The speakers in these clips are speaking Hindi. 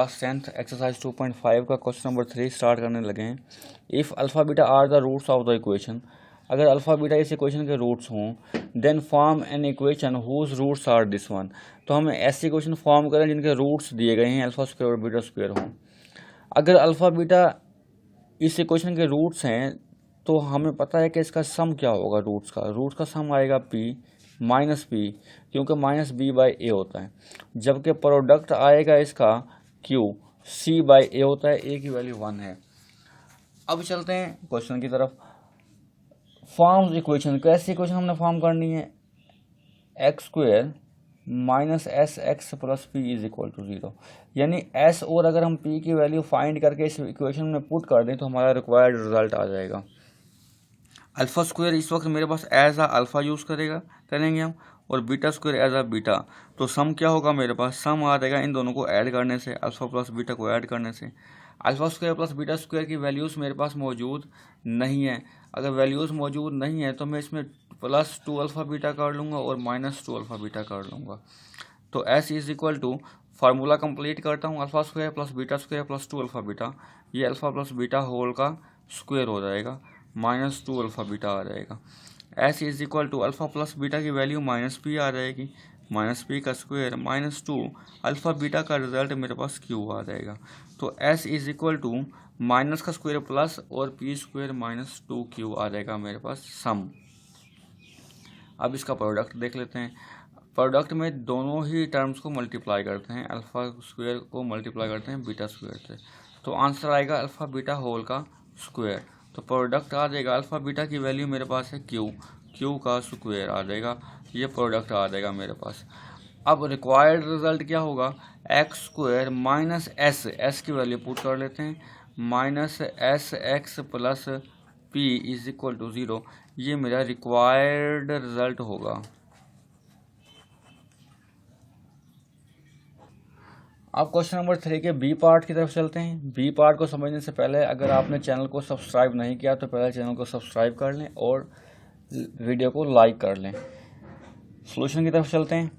क्लास 10th एक्सरसाइज 2.5 का क्वेश्चन नंबर 3 स्टार्ट करने लगे हैं। If alpha beta are the roots of the equation, अगर अल्फ़ा बीटा इस इक्वेशन के रूट्स हों, then form an equation whose roots are this one. तो हमें ऐसी इक्वेशन फॉर्म करें जिनके रूट्स दिए गए हैं अल्फ़ा स्क्वायर और बीटा स्क्वायर हों। अगर अल्फ़ा बीटा इस इक्वेशन के रूट्स हैं तो हमें पता है कि इसका सम क्या होगा। रूट्स का सम आएगा p माइनस पी, क्योंकि माइनस बी बाई ए होता है, जबकि प्रोडक्ट आएगा इसका q c बाई ए होता है, a की वैल्यू 1 है। अब चलते हैं क्वेश्चन की तरफ। फॉर्म्स इक्वेशन, कैसी इक्वेशन हमने फॉर्म करनी है, x square minus s x plus p is equal to 0, यानी एस और अगर हम पी की वैल्यू फाइंड करके इस इक्वेशन में पुट कर दें तो हमारा रिक्वायर्ड रिजल्ट आ जाएगा। अल्फ़ा स्क्वायर इस वक्त मेरे पास एज आ अल्फ़ा यूज़ करेंगे हम, और बीटा स्क्वायर एज आ बीटा। तो सम क्या होगा मेरे पास, सम आ जाएगा इन दोनों को ऐड करने से, अल्फ़ा प्लस बीटा को ऐड करने से। Alpha square plus beta square की वैल्यूज़ मेरे पास मौजूद नहीं है। अगर वैल्यूज़ मौजूद नहीं है तो मैं इसमें प्लस 2 अल्फ़ा बीटा कर लूँगा और माइनस 2 अल्फ़ा बीटा कर लूँगा। तो s is equal to, formula complete करता हूँ, alpha square plus beta square plus 2 alpha beta, ये अल्फ़ा प्लस बीटा होल का स्क्वायर हो जाएगा, माइनस 2 अल्फ़ा बीटा आ जाएगा। S is equal to alpha plus beta की वैल्यू माइनस पी आ जाएगी, माइनस पी का स्क्वायर माइनस 2 अल्फ़ा बीटा का रिजल्ट मेरे पास क्यू आ जाएगा। तो s is equal to minus का स्क्वायर प्लस और पी स्क्वायर माइनस 2 क्यू आ जाएगा मेरे पास सम। अब इसका प्रोडक्ट देख लेते हैं। प्रोडक्ट में दोनों ही टर्म्स को मल्टीप्लाई करते हैं, अल्फ़ा स्क्वायर को मल्टीप्लाई करते हैं बीटा स्क्वायर से, तो आंसर आएगा अल्फ़ा बीटा होल का स्क्वायर। तो प्रोडक्ट आ जाएगा, अल्फ़ा बीटा की वैल्यू मेरे पास है क्यू का स्क्वायर आ जाएगा, ये प्रोडक्ट आ जाएगा मेरे पास। अब रिक्वायर्ड रिजल्ट क्या होगा, एक्स स्क्वायर माइनस एस की वैल्यू पुट कर लेते हैं, minus s x plus p is equal to 0, ये मेरा रिक्वायर्ड रिजल्ट होगा। अब क्वेश्चन नंबर 3 के बी पार्ट की तरफ चलते हैं। बी पार्ट को समझने से पहले अगर आपने चैनल को सब्सक्राइब नहीं किया तो पहले चैनल को सब्सक्राइब कर लें और वीडियो को लाइक कर लें। सॉल्यूशन की तरफ चलते हैं।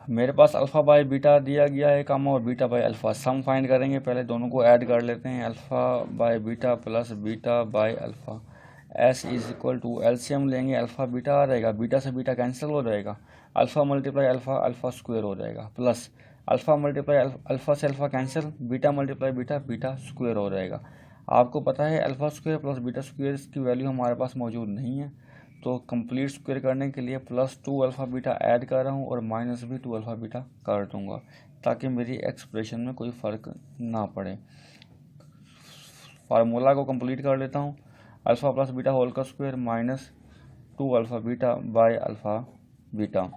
मेरे पास अल्फ़ा बाय बीटा दिया गया है कामा और beta by alpha, sum find करेंगे, पहले दोनों को ऐड कर लेते हैं, alpha by beta plus beta by alpha. S is equal to LCM लेंगे, अल्फ़ा बीटा आ जाएगा, बीटा से बीटा कैंसिल हो जाएगा, alpha multiply alpha alpha square हो जाएगा, प्लस अल्फ़ा मल्टीप्लाई अल्फ़ा से alpha cancel, beta multiply beta beta square हो जाएगा। आपको पता है alpha square plus beta square की वैल्यू हमारे पास मौजूद नहीं है, तो कंप्लीट स्क्वायर करने के लिए प्लस 2 अल्फ़ा बीटा ऐड कर रहा हूँ और माइनस भी 2 अल्फ़ा बीटा कर दूँगा, ताकि मेरी एक्सप्रेशन में कोई फ़र्क ना पड़े। फार्मूला को कंप्लीट कर लेता हूँ, अल्फ़ा प्लस बीटा होल का square minus 2 alpha beta by alpha beta.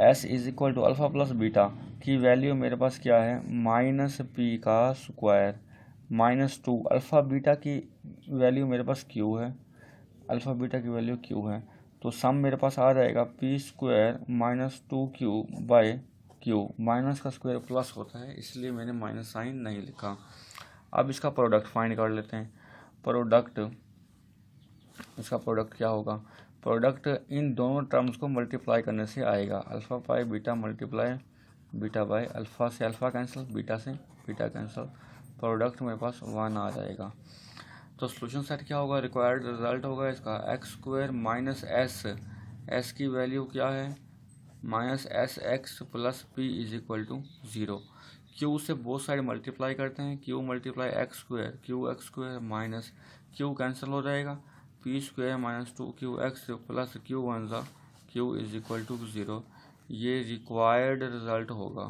S is equal to alpha plus beta की वैल्यू मेरे पास क्या है, माइनस पी का स्क्वायर माइनस 2 अल्फ़ा बीटा की वैल्यू मेरे पास क्यू है, अल्फ़ा बीटा की वैल्यू क्यू है, तो सम मेरे पास आ जाएगा p square minus 2 q by q. Minus का स्क्वायर प्लस होता है इसलिए मैंने माइनस साइन नहीं लिखा। अब इसका प्रोडक्ट फाइंड कर लेते हैं। इसका प्रोडक्ट क्या होगा, प्रोडक्ट इन दोनों टर्म्स को मल्टीप्लाई करने से आएगा, alpha by beta multiply beta by alpha से अल्फ़ा कैंसिल, बीटा से बीटा कैंसिल, प्रोडक्ट मेरे पास 1 आ जाएगा। तो सॉल्यूशन सेट क्या होगा, रिक्वायर्ड रिजल्ट होगा इसका एक्स स्क्वायर माइनस एस की वैल्यू क्या है, minus s x plus p is equal to 0। Q से बोथ साइड मल्टीप्लाई करते हैं, q multiply x square minus q cancel हो जाएगा, p square minus 2 q x plus q 1 ज़ा क्यू इज इक्वल टू 0, ये रिक्वायर्ड रिजल्ट होगा।